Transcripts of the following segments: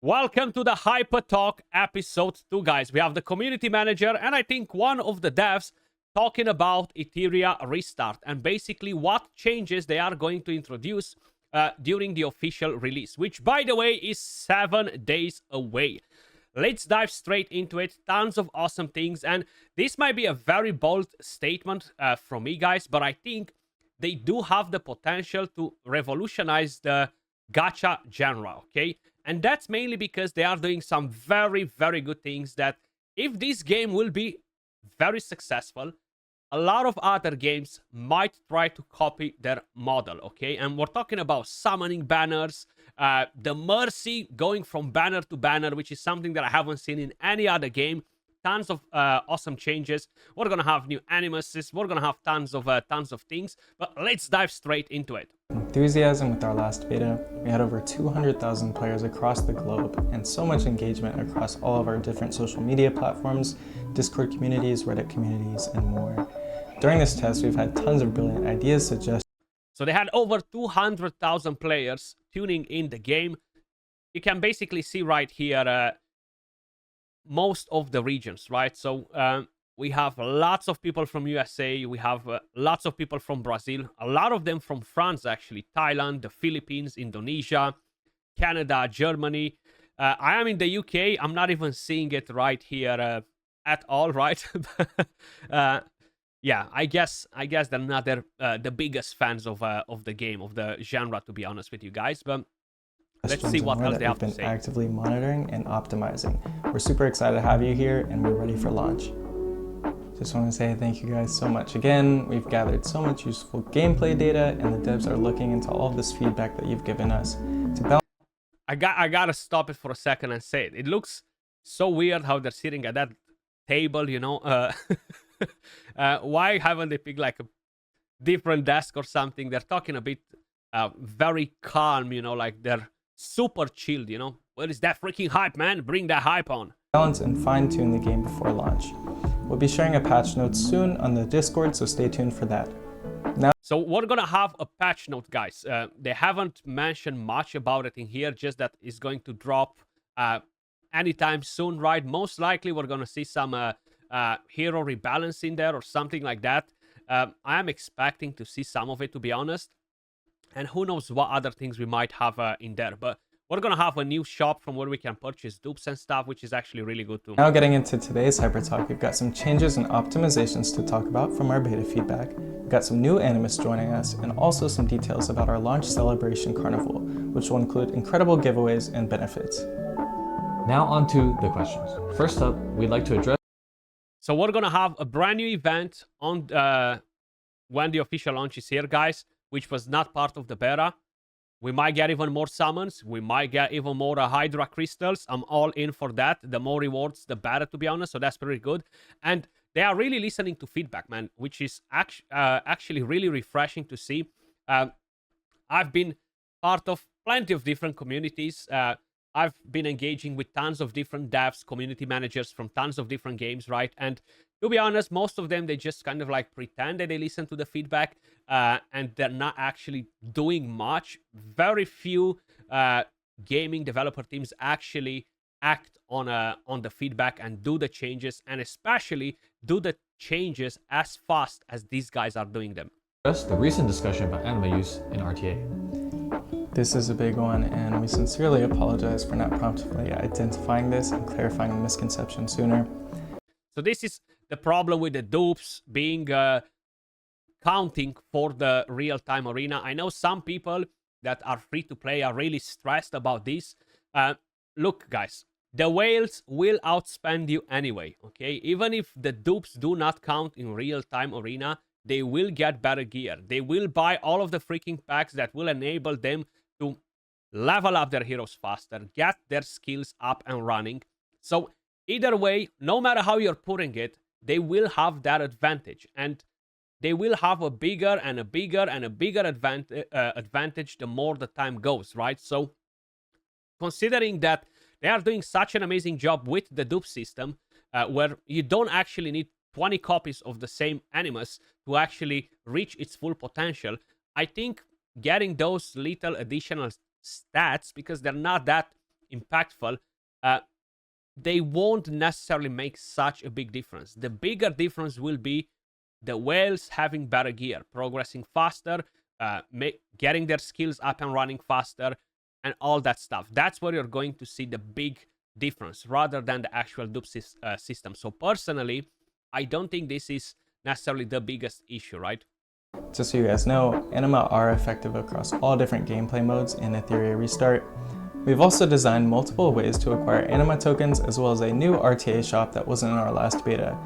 Welcome to the Hyper Talk episode 2, guys. We have the community manager and I think one of the devs talking about Etheria restart and basically what changes they are going to introduce during the official release, which, by the way, is 7 days away. Let's dive straight into it. Tons of awesome things, and this might be a very bold statement from me, guys, but I think they do have the potential to revolutionize the gacha genre, okay? And that's mainly because they are doing some very, very good things that if this game will be very successful, a lot of other games might try to copy their model, okay? And we're talking about summoning banners, the mercy going from banner to banner, which is something that I haven't seen in any other game. Tons of awesome changes. We're gonna have new animuses. We're gonna have tons of things. But let's dive straight into it. Enthusiasm with our last beta. We had over 200,000 players across the globe and so much engagement across all of our different social media platforms, Discord communities, Reddit communities, and more. During this test, we've had tons of brilliant ideas, suggestions. So they had over 200,000 players tuning in the game. You can basically see right here most of the regions, right? So we have lots of people from USA, we have lots of people from Brazil, a lot of them from France, actually, Thailand, the Philippines, Indonesia, Canada, Germany. I am in the UK. I'm not even seeing it right here at all, right? Yeah, I guess they're not the biggest fans of the game, of the genre, to be honest with you guys. But let's see what else they have to say. We've been actively monitoring and optimizing. We're super excited to have you here, and we're ready for launch. Just want to say thank you guys so much again. We've gathered so much useful gameplay data, and the devs are looking into all of this feedback that you've given us to balance. I gotta stop it for a second and say it. It looks so weird how they're sitting at that table, you know. Why haven't they picked like a different desk or something? They're talking a bit very calm, you know, like they're super chilled, you know. Where is that freaking hype, man? Bring that hype on. Balance and fine-tune the game before launch. We'll be sharing a patch note soon on the Discord, so stay tuned for that. So we're gonna have a patch note, guys. They haven't mentioned much about it in here, just that it's going to drop anytime soon, right? Most likely we're gonna see some hero rebalance in there or something like that. I am expecting to see some of it, to be honest. And who knows what other things we might have in there. But we're going to have a new shop from where we can purchase dupes and stuff, which is actually really good too. Now getting into today's Hyper Talk, we've got some changes and optimizations to talk about from our beta feedback. We've got some new animus joining us, and also some details about our launch celebration carnival, which will include incredible giveaways and benefits. Now on to the questions. First up, we'd like to address... So we're going to have a brand new event on when the official launch is here, guys, which was not part of the beta. We might get even more summons. We might get even more Hydra crystals. I'm all in for that. The more rewards, the better, to be honest. So that's pretty good. And they are really listening to feedback, man, which is actually really refreshing to see. I've been part of plenty of different communities. I've been engaging with tons of different devs, community managers from tons of different games, right? And to be honest, most of them, they just kind of like pretend that they listen to the feedback and they're not actually doing much. Very few gaming developer teams actually act on the feedback and do the changes, and especially do the changes as fast as these guys are doing them. The recent discussion about anime use in RTA. This is a big one, and we sincerely apologize for not promptly identifying this and clarifying the misconception sooner. So this is the problem with the dupes being counting for the real-time arena. I know some people that are free to play are really stressed about this. Look, guys, the whales will outspend you anyway, okay? Even if the dupes do not count in real-time arena, they will get better gear. They will buy all of the freaking packs that will enable them to level up their heroes faster, get their skills up and running. So either way, no matter how you're putting it, they will have that advantage, and they will have a bigger and a bigger and a bigger advantage the more the time goes, right? So considering that they are doing such an amazing job with the dupe system, where you don't actually need 20 copies of the same animus to actually reach its full potential, I think getting those little additional stats, because they're not that impactful, they won't necessarily make such a big difference. The bigger difference will be the whales having better gear, progressing faster, getting their skills up and running faster, and all that stuff. That's where you're going to see the big difference rather than the actual dupe system. So personally, I don't think this is necessarily the biggest issue, right? Just so you guys know, anima are effective across all different gameplay modes in Etheria Restart. We've also designed multiple ways to acquire anima tokens, as well as a new RTA shop that wasn't in our last beta.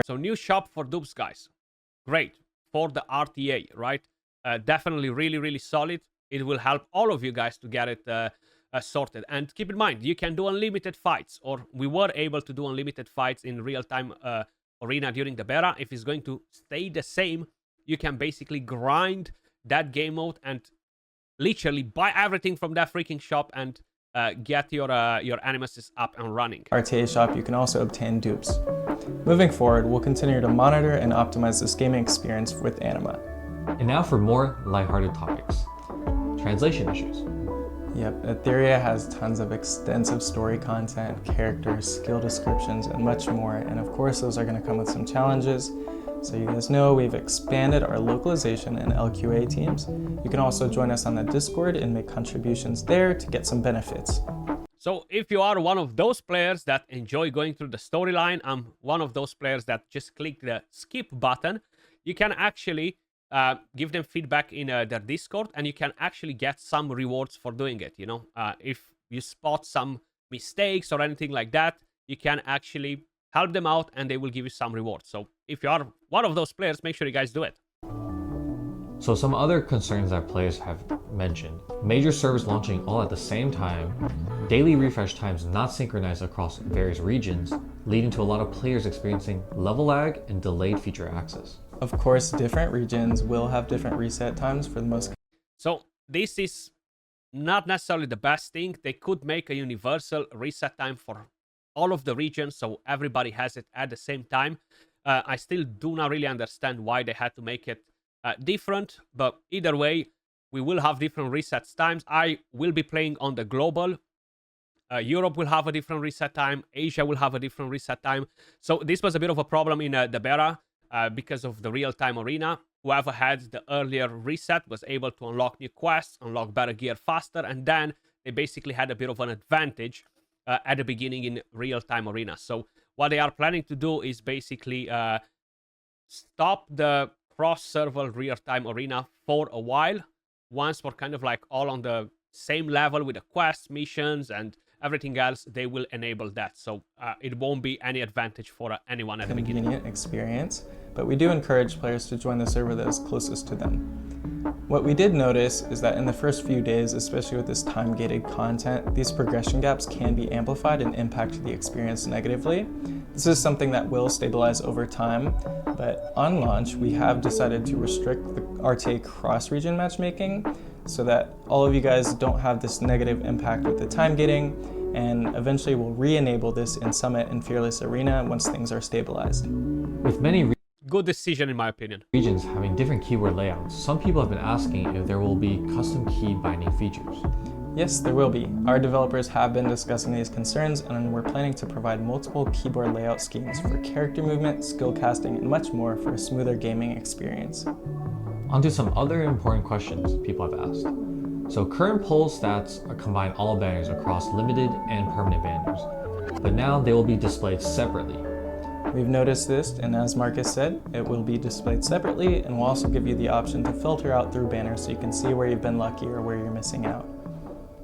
So new shop for dupes, guys. Great. For the RTA, right? Definitely really, really solid. It will help all of you guys to get it sorted. And keep in mind, you can do unlimited fights, or we were able to do unlimited fights in real-time arena during the beta. If it's going to stay the same, you can basically grind that game mode and literally buy everything from that freaking shop and get your animuses up and running. RTA shop, you can also obtain dupes. Moving forward, we'll continue to monitor and optimize this gaming experience with anima. And now for more lighthearted topics. Translation issues. Yep, Etheria has tons of extensive story content, characters, skill descriptions, and much more. And of course, those are going to come with some challenges. So you guys know we've expanded our localization and LQA teams. You can also join us on the Discord and make contributions there to get some benefits. So if you are one of those players that enjoy going through the storyline, I'm one of those players that just click the skip button, you can actually give them feedback in their Discord, and you can actually get some rewards for doing it. You know, if you spot some mistakes or anything like that, you can actually help them out and they will give you some rewards. So if you are one of those players, make sure you guys do it. So some other concerns that players have mentioned: major servers launching all at the same time, daily refresh times not synchronized across various regions, leading to a lot of players experiencing level lag and delayed feature access. Of course, different regions will have different reset times for the most. So this is not necessarily the best thing. They could make a universal reset time for all of the regions, so everybody has it at the same time. I still do not really understand why they had to make it different, but either way, we will have different reset times. I will be playing on the global. Europe will have a different reset time. Asia will have a different reset time. So this was a bit of a problem in the beta because of the real-time arena. Whoever had the earlier reset was able to unlock new quests, unlock better gear faster, and then they basically had a bit of an advantage at the beginning in real-time arena. So what they are planning to do is basically stop the cross-server real-time arena for a while. Once we're kind of like all on the same level with the quests, missions, and everything else, they will enable that. So it won't be any advantage for anyone at the beginning. Convenient experience, but we do encourage players to join the server that is closest to them. What we did notice is that in the first few days, especially with this time-gated content, these progression gaps can be amplified and impact the experience negatively. This is something that will stabilize over time, but on launch, we have decided to restrict the RTA cross-region matchmaking so that all of you guys don't have this negative impact with the time gating, and eventually we'll re-enable this in Summit and Fearless Arena once things are stabilized. With many Good decision, in my opinion. regions having different keyword layouts, some people have been asking if there will be custom key binding features. Yes, there will be. Our developers have been discussing these concerns, and we're planning to provide multiple keyboard layout schemes for character movement, skill casting, and much more for a smoother gaming experience. On to some other important questions people have asked. So current poll stats combine all banners across limited and permanent banners, but now they will be displayed separately. We've noticed this, and as Marcus said, it will be displayed separately, and we'll also give you the option to filter out through banners so you can see where you've been lucky or where you're missing out.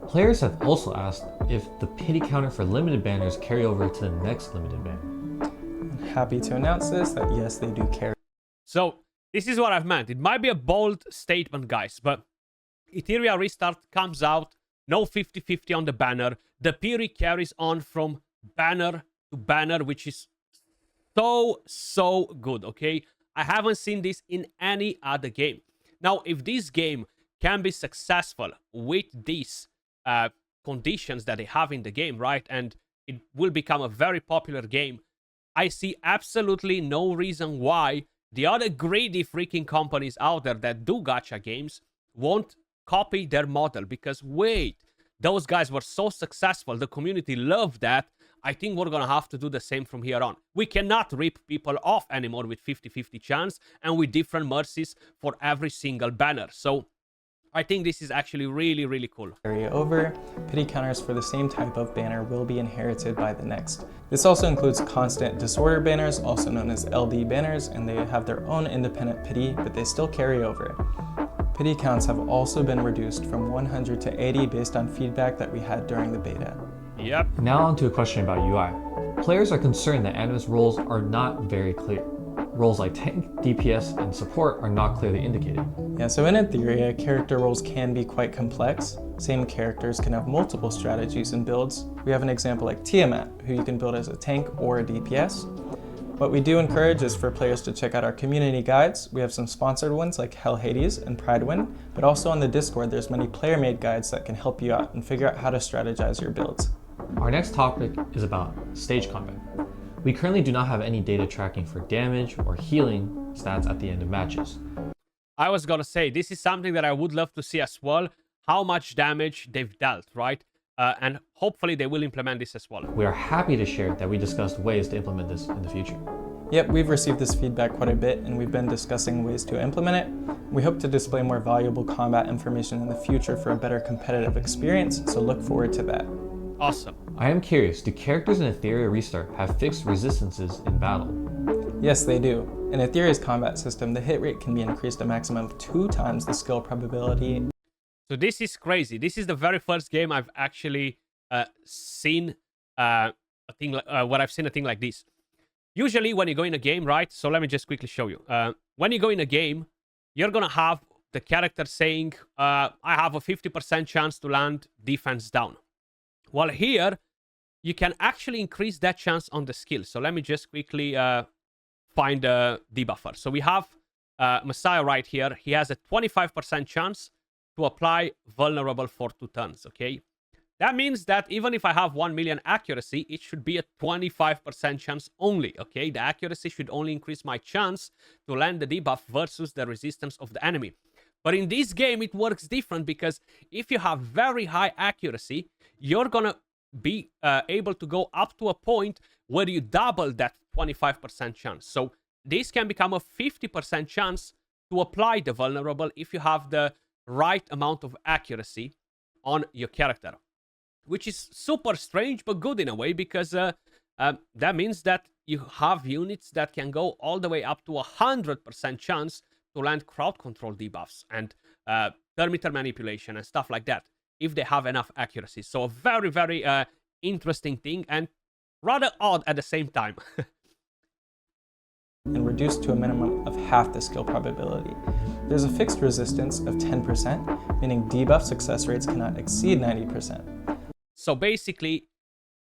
Players have also asked if the pity counter for limited banners carry over to the next limited banner. I'm happy to announce this, that yes, they do carry. So this is what I've meant. It might be a bold statement, guys, but Etheria Restart comes out, no 50-50 on the banner. The Piri carries on from banner to banner, which is so good, okay? I haven't seen this in any other game. Now, if this game can be successful with these conditions that they have in the game, right, and it will become a very popular game, I see absolutely no reason why the other greedy freaking companies out there that do gacha games won't copy their model. Because wait, those guys were so successful, the community loved that. I think we're gonna have to do the same from here on. We cannot rip people off anymore with 50-50 chance and with different mercies for every single banner. So I think this is actually really, really cool. Carry over, pity counters for the same type of banner will be inherited by the next. This also includes constant disorder banners, also known as LD banners, and they have their own independent pity, but they still carry over. Pity counts have also been reduced from 100 to 80 based on feedback that we had during the beta. Yep. Now on to a question about UI. Players are concerned that Animus roles are not very clear. Roles like tank, DPS, and support are not clearly indicated. Yeah, so in Etheria, character roles can be quite complex. Same characters can have multiple strategies and builds. We have an example like Tiamat, who you can build as a tank or a DPS. What we do encourage is for players to check out our community guides. We have some sponsored ones like Hell Hades and Pridewind, but also on the Discord there's many player-made guides that can help you out and figure out how to strategize your builds. Our next topic is about stage combat. We currently do not have any data tracking for damage or healing stats at the end of matches. I was gonna say, this is something that I would love to see as well, how much damage they've dealt, right? And hopefully they will implement this as well. We are happy to share that we discussed ways to implement this in the future. Yep, we've received this feedback quite a bit and we've been discussing ways to implement it. We hope to display more valuable combat information in the future for a better competitive experience, so look forward to that. Awesome. I am curious, do characters in Etheria Restart have fixed resistances in battle? Yes, they do. In Etheria's combat system, the hit rate can be increased a maximum of 2 times the skill probability. So this is crazy. This is the very first game I've actually seen a thing where I've seen a thing like this. Usually when you go in a game, right? So let me just quickly show you. When you go in a game, you're gonna have the character saying, I have a 50% chance to land defense down. While here, you can actually increase that chance on the skill. So let me just quickly find the debuffer. So we have Messiah right here. He has a 25% chance to apply vulnerable for 2 turns, okay? That means that even if I have 1 million accuracy, it should be a 25% chance only, okay? The accuracy should only increase my chance to land the debuff versus the resistance of the enemy. But in this game, it works different because if you have very high accuracy, you're gonna be able to go up to a point where you double that 25% chance. So this can become a 50% chance to apply the vulnerable if you have the right amount of accuracy on your character, which is super strange but good in a way, because that means that you have units that can go all the way up to 100% chance to land crowd control debuffs and perimeter manipulation and stuff like that if they have enough accuracy. So a very, very interesting thing and rather odd at the same time. And reduced to a minimum of half the skill probability. There's a fixed resistance of 10%, meaning debuff success rates cannot exceed 90%. So basically,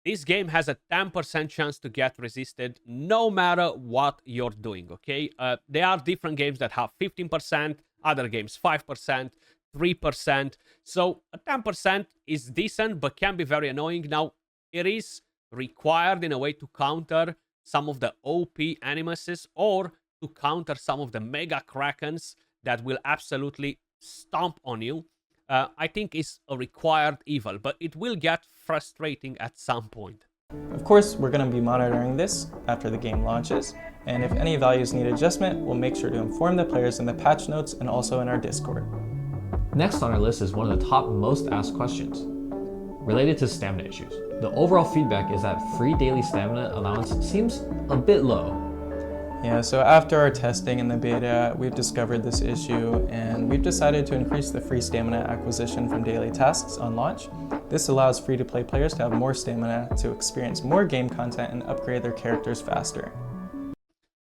this game has a 10% chance to get resisted no matter what you're doing, okay? There are different games that have 15%, other games 5%, 3%. So a 10% is decent, but can be very annoying. Now, it is required in a way to counter some of the OP animuses or to counter some of the mega krakens that will absolutely stomp on you. I think is a required evil, but it will get frustrating at some point. Of course, we're going to be monitoring this after the game launches, and if any values need adjustment, we'll make sure to inform the players in the patch notes and also in our Discord. Next on our list is one of the top most asked questions, related to stamina issues. The overall feedback is that free daily stamina allowance seems a bit low. Yeah, so after our testing in the beta, we've discovered this issue and we've decided to increase the free stamina acquisition from daily tasks on launch. This allows free-to-play players to have more stamina to experience more game content and upgrade their characters faster.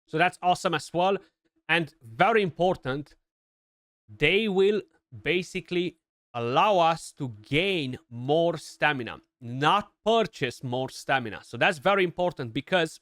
So that's awesome as well. And very important, they will basically allow us to gain more stamina, not purchase more stamina. So that's very important, because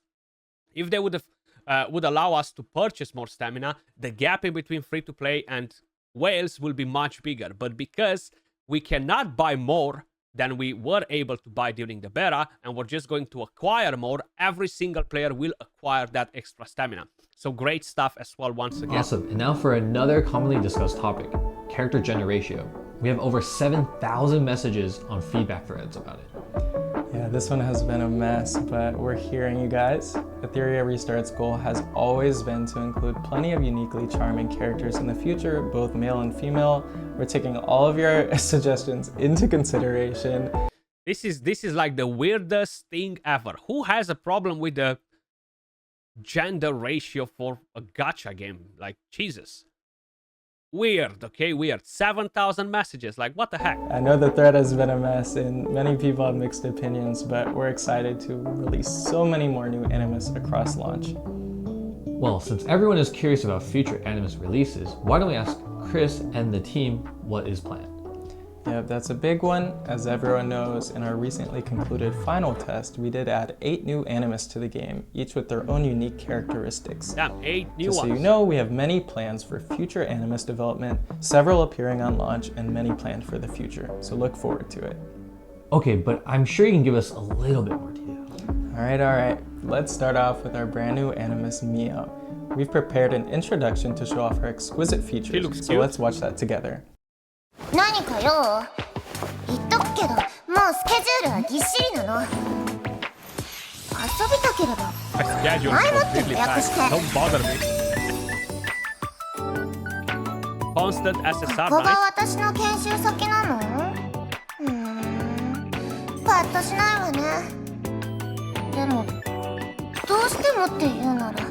if they would allow us to purchase more stamina, the gap in between free-to-play and whales will be much bigger. But because we cannot buy more than we were able to buy during the beta, and we're just going to acquire more, every single player will acquire that extra stamina. So great stuff as well once again. Awesome. And now for another commonly discussed topic, character gen ratio. We have over 7,000 messages on feedback threads about it. Yeah, this one has been a mess, but we're hearing you guys. Etheria Restart's goal has always been to include plenty of uniquely charming characters in the future, both male and female. We're taking all of your suggestions into consideration. This is like the weirdest thing ever. Who has a problem with the gender ratio for a gacha game? Like, Jesus. Weird, okay? Weird. 7,000 messages. Like, what the heck? I know the thread has been a mess and many people have mixed opinions, but we're excited to release so many more new animes across launch. Well, since everyone is curious about future Animus releases, why don't we ask Chris and the team what is planned? Yeah, that's a big one. As everyone knows, in our recently concluded final test, we did add 8 new animus to the game, each with their own unique characteristics. Damn, 8 new Just ones. so you know, we have many plans for future animus development, several appearing on launch, and many planned for the future. So look forward to it. Okay, but I'm sure you can give us a little bit more detail. All right. Let's start off with our brand new animus, Mio. We've prepared an introduction to show off her exquisite She features, looks so cute. let's watch that together. 何かよ言っとくけどもうスケジュールはぎっしりなの遊びたければ My schedule I'm is not completely the packed. expert. Don't bother me. Constant SSR, ここが nice. 私の研修先なのパッとしないわねでもどうしてもって言うなら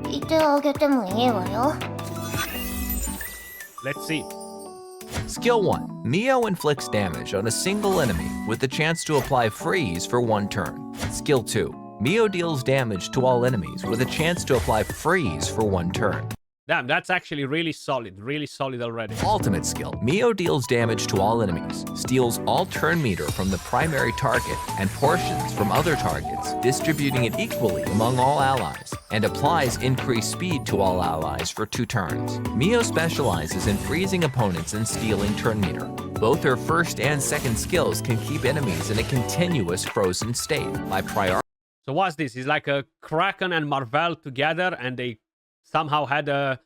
言ってあげてもいいわよ Let's see. Skill 1. Mio inflicts damage on a single enemy with the chance to apply freeze for 1 turn. Skill 2. Mio deals damage to all enemies with a chance to apply freeze for 1 turn. Damn, that's actually really solid already. Ultimate skill. Mio deals damage to all enemies, steals all turn meter from the primary target and portions from other targets, distributing it equally among all allies, and applies increased speed to all allies for 2 turns. Mio specializes in freezing opponents and stealing turn meter. Both her first and second skills can keep enemies in a continuous frozen state by prioritizing. So what's this? It's like a Kraken and Marvel together, and they somehow had a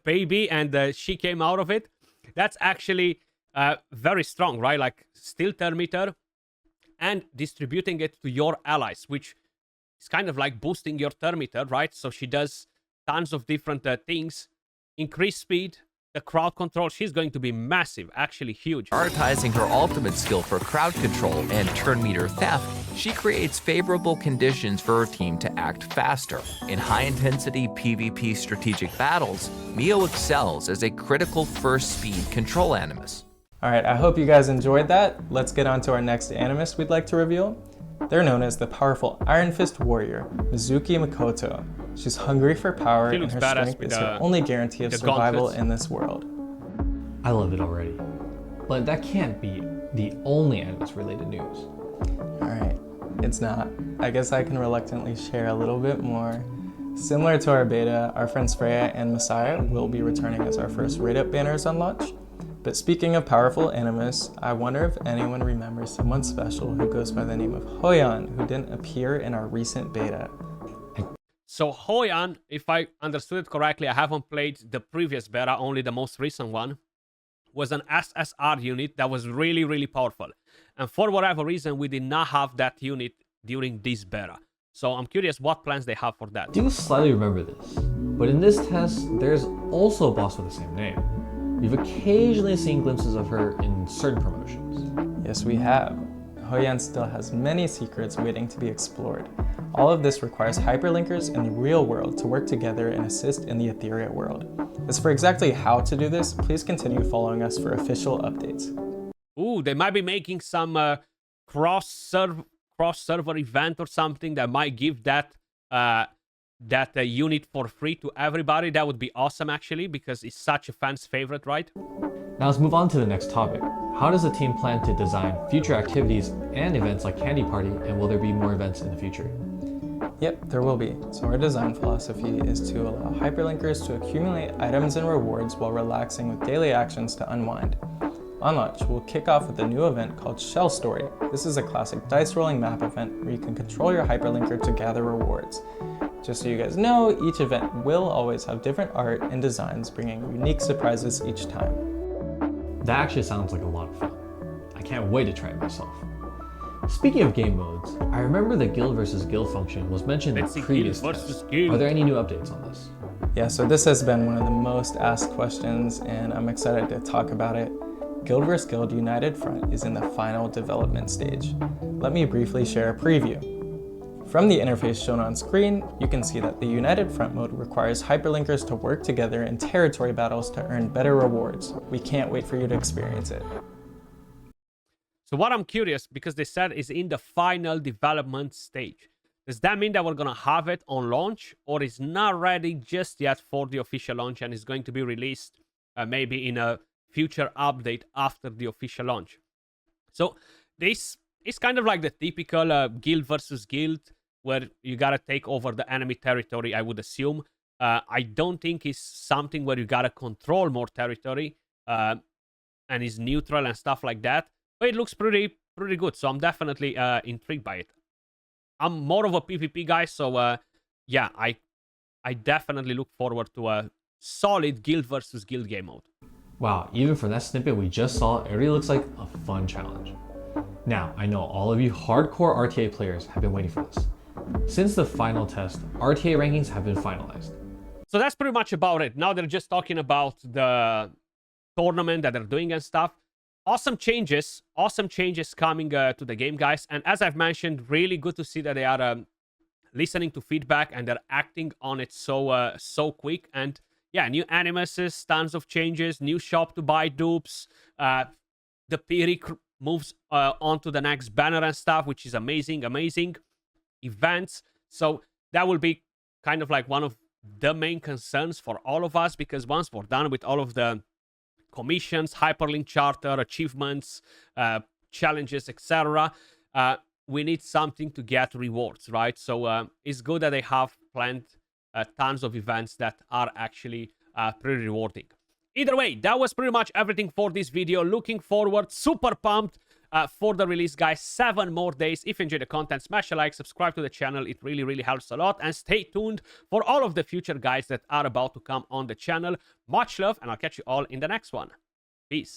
baby, and she came out of it. That's actually very strong, right? Like steal turn meter and distributing it to your allies, which is kind of like boosting your turn meter, right? So she does tons of different things, increase speed, the crowd control. She's going to be massive, actually huge. Prioritizing her ultimate skill for crowd control and turn meter theft, she creates favorable conditions for her team to act faster. In high-intensity PvP strategic battles, Mio excels as a critical first speed control animus. All right, I hope you guys enjoyed that. Let's get on to our next animus we'd like to reveal. They're known as the powerful Iron Fist Warrior, Mizuki Makoto. She's hungry for power, She and looks her badass strength with is her the- only guarantee of the survival gauntlets. in this world. I love it already. But that can't be the only Animus-related news. All right, it's not. I guess I can reluctantly share a little bit more. Similar to our beta, our friends Freya and Messiah will be returning as our first rate-up banners on launch. But speaking of powerful animus, I wonder if anyone remembers someone special who goes by the name of Hoyan, who didn't appear in our recent beta. So Hoyan, if I understood it correctly, I haven't played the previous beta, only the most recent one, was an SSR unit that was really powerful. And for whatever reason, we did not have that unit during this beta. So I'm curious what plans they have for that. I do slightly remember this, but in this test, there's also a boss with the same name. We've occasionally seen glimpses of her in certain promotions. Yes, we have. Hoyan still has many secrets waiting to be explored. All of this requires hyperlinkers in the real world to work together and assist in the Etheria world. As for exactly how to do this, please continue following us for official updates. Ooh, they might be making some cross-server event or something that might give that unit for free to everybody. That would be awesome, actually, because it's such a fan's favorite, right? Now let's move on to the next topic. How does the team plan to design future activities and events like Candy Party, and will there be more events in the future? Yep, there will be. So our design philosophy is to allow hyperlinkers to accumulate items and rewards while relaxing with daily actions to unwind. On launch, we'll kick off with a new event called Shell Story. This is a classic dice rolling map event where you can control your hyperlinker to gather rewards. Just so you guys know, each event will always have different art and designs, bringing unique surprises each time. That actually sounds like a lot of fun. I can't wait to try it myself. Speaking of game modes, I remember the guild versus guild function was mentioned in the previous test. Are there any new updates on this? Yeah, so this has been one of the most asked questions, and I'm excited to talk about it. Guild vs. Guild United Front is in the final development stage. Let me briefly share a preview. From the interface shown on screen, you can see that the United Front mode requires hyperlinkers to work together in territory battles to earn better rewards. We can't wait for you to experience it. So what I'm curious, because they said is in the final development stage. Does that mean that we're going to have it on launch, or is not ready just yet for the official launch and is going to be released maybe in a future update after the official launch? So this is kind of like the typical guild versus guild, where you gotta take over the enemy territory, I would assume. I don't think it's something where you gotta control more territory and is neutral and stuff like that. But it looks pretty good, so I'm definitely intrigued by it. I'm more of a PvP guy, so yeah, I definitely look forward to a solid guild versus guild game mode. Wow, even for that snippet we just saw, it really looks like a fun challenge. Now, I know all of you hardcore RTA players have been waiting for this. Since the final test, RTA rankings have been finalized. So that's pretty much about it. Now they're just talking about the tournament that they're doing and stuff. Awesome changes coming to the game, guys. And as I've mentioned, really good to see that they are listening to feedback and they're acting on it so quick. And yeah, new animuses, tons of changes, new shop to buy dupes. The Piri moves on to the next banner and stuff, which is amazing events. So that will be kind of like one of the main concerns for all of us, because once we're done with all of the commissions, hyperlink charter, achievements, challenges, etc., we need something to get rewards, right? So it's good that they have planned tons of events that are actually pretty rewarding. Either way, that was pretty much everything for this video. Looking forward, super pumped for the release, guys. 7 more days. If you enjoyed the content, smash a like, subscribe to the channel. It really helps a lot. And stay tuned for all of the future guys that are about to come on the channel. Much love, and I'll catch you all in the next one. Peace.